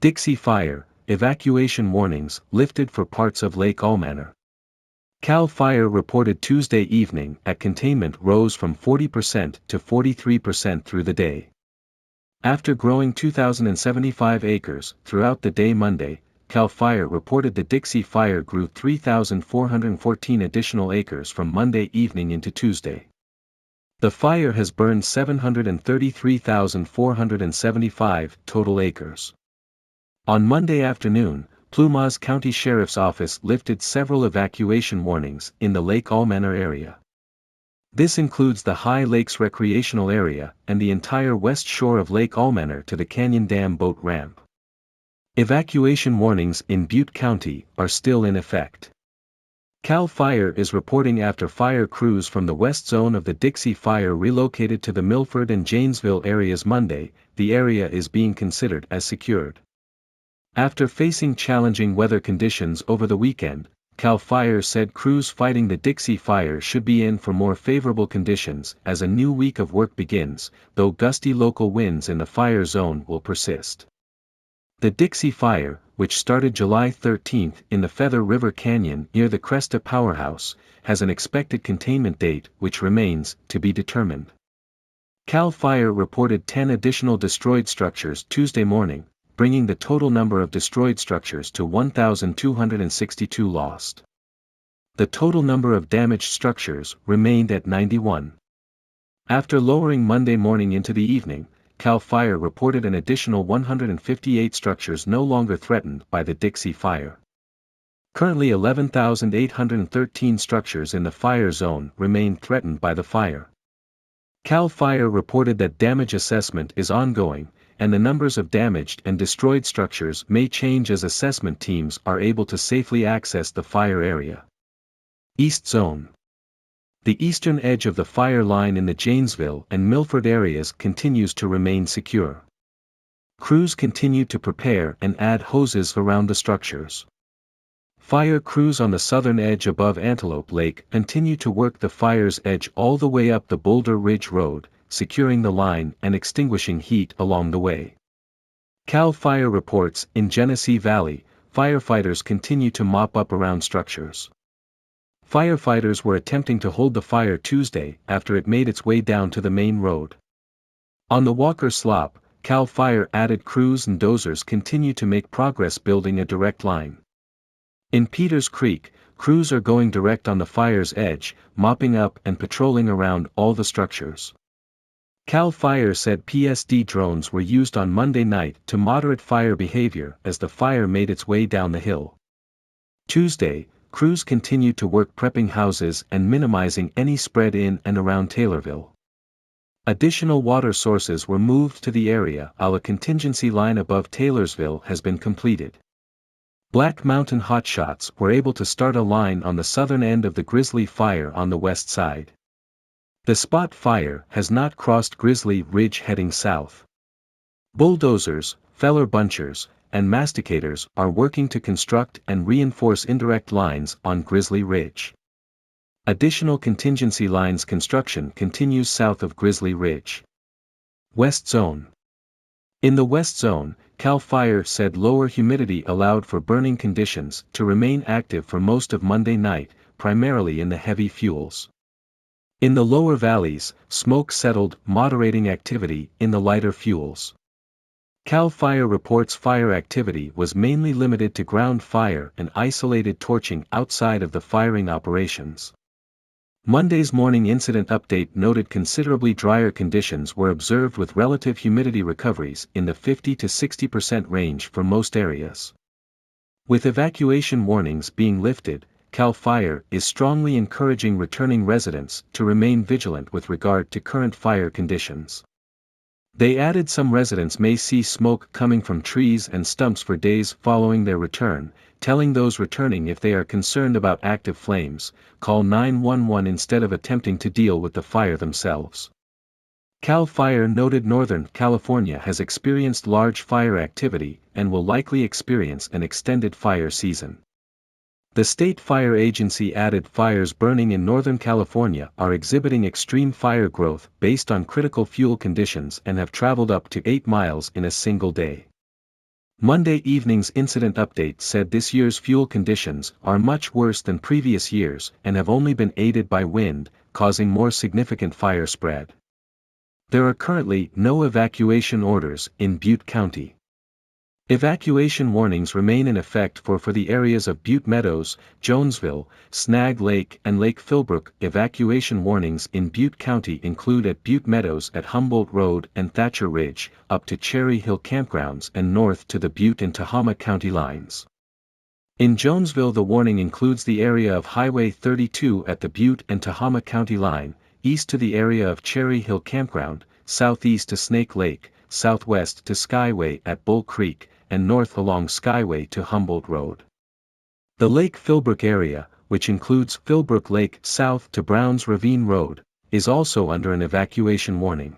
Dixie Fire, evacuation warnings lifted for parts of Lake Almanor. Cal Fire reported Tuesday evening at containment rose from 40% to 43% through the day. After growing 2,075 acres throughout the day Monday, Cal Fire reported the Dixie Fire grew 3,414 additional acres from Monday evening into Tuesday. The fire has burned 733,475 total acres. On Monday afternoon, Plumas County Sheriff's Office lifted several evacuation warnings in the Lake Almanor area. This includes the High Lakes recreational area and the entire west shore of Lake Almanor to the Canyondam boat ramp. Evacuation warnings in Butte County are still in effect. Cal Fire is reporting after fire crews from the west zone of the Dixie Fire relocated to the Milford and Janesville areas Monday, the area is being considered as secured. After facing challenging weather conditions over the weekend, Cal Fire said crews fighting the Dixie Fire should be in for more favorable conditions as a new week of work begins, though gusty local winds in the fire zone will persist. The Dixie Fire, which started July 13 in the Feather River Canyon near the Cresta Powerhouse, has an expected containment date which remains to be determined. Cal Fire reported 10 additional destroyed structures Tuesday morning, bringing the total number of destroyed structures to 1,262 lost. The total number of damaged structures remained at 91. After lowering Monday morning into the evening, Cal Fire reported an additional 158 structures no longer threatened by the Dixie Fire. Currently 11,813 structures in the fire zone remain threatened by the fire. Cal Fire reported that damage assessment is ongoing, and the numbers of damaged and destroyed structures may change as assessment teams are able to safely access the fire area. East Zone. The eastern edge of the fire line in the Janesville and Milford areas continues to remain secure. Crews continue to prepare and add hoses around the structures. Fire crews on the southern edge above Antelope Lake continue to work the fire's edge all the way up the Boulder Ridge Road, securing the line and extinguishing heat along the way. Cal Fire reports in Genesee Valley, firefighters continue to mop up around structures. Firefighters were attempting to hold the fire Tuesday after it made its way down to the main road. On the Walker Slop, Cal Fire added crews and dozers continue to make progress building a direct line. In Peters Creek, crews are going direct on the fire's edge, mopping up and patrolling around all the structures. Cal Fire said PSD drones were used on Monday night to moderate fire behavior as the fire made its way down the hill. Tuesday, crews continued to work prepping houses and minimizing any spread in and around Taylorville. Additional water sources were moved to the area while a contingency line above Taylorsville has been completed. Black Mountain hotshots were able to start a line on the southern end of the Grizzly Fire on the west side. The spot fire has not crossed Grizzly Ridge heading south. Bulldozers, feller bunchers, and masticators are working to construct and reinforce indirect lines on Grizzly Ridge. Additional contingency lines construction continues south of Grizzly Ridge. West Zone. In the West Zone, Cal Fire said lower humidity allowed for burning conditions to remain active for most of Monday night, primarily in the heavy fuels. In the lower valleys, smoke settled, moderating activity in the lighter fuels. Cal Fire reports fire activity was mainly limited to ground fire and isolated torching outside of the firing operations. Monday's morning incident update noted considerably drier conditions were observed with relative humidity recoveries in the 50 to 60% range for most areas. With evacuation warnings being lifted, Cal Fire is strongly encouraging returning residents to remain vigilant with regard to current fire conditions. They added some residents may see smoke coming from trees and stumps for days following their return, telling those returning if they are concerned about active flames, call 911 instead of attempting to deal with the fire themselves. Cal Fire noted Northern California has experienced large fire activity and will likely experience an extended fire season. The State Fire Agency added fires burning in Northern California are exhibiting extreme fire growth based on critical fuel conditions and have traveled up to 8 miles in a single day. Monday evening's incident update said this year's fuel conditions are much worse than previous years and have only been aided by wind, causing more significant fire spread. There are currently no evacuation orders in Butte County. Evacuation warnings remain in effect for the areas of Butte Meadows, Jonesville, Snag Lake and Lake Philbrook. Evacuation warnings in Butte County include at Butte Meadows at Humboldt Road and Thatcher Ridge, up to Cherry Hill campgrounds and north to the Butte and Tehama County lines. In Jonesville the warning includes the area of Highway 32 at the Butte and Tehama County line, east to the area of Cherry Hill campground, southeast to Snake Lake, southwest to Skyway at Bull Creek, and north along Skyway to Humboldt Road. The Lake Philbrook area, which includes Philbrook Lake south to Browns Ravine Road, is also under an evacuation warning.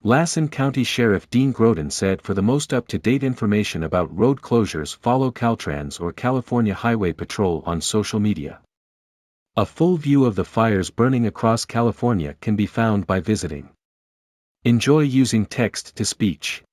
Lassen County Sheriff Dean Groden said for the most up-to-date information about road closures follow Caltrans or California Highway Patrol on social media. A full view of the fires burning across California can be found by visiting. Enjoy using text-to-speech.